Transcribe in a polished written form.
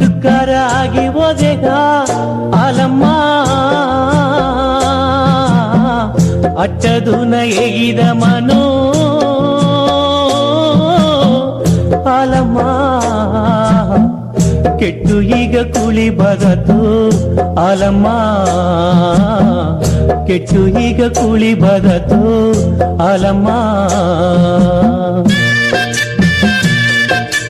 ಪಟ್ಟುಕಾರ ಆಗಿ ಓದೆಗ ಆಲಮ್ಮ ಅಟ್ಟದುನ ಎಗಿದ ಮನೋ ಆಲಮ್ಮ ಕೆಟ್ಟು ಈಗ ಕುಳಿ ಬದತು ಆಲಮ್ಮ ಕೆಟ್ಟು ಈಗ ಕುಳಿ ಬದತು ಆಲಮ್ಮ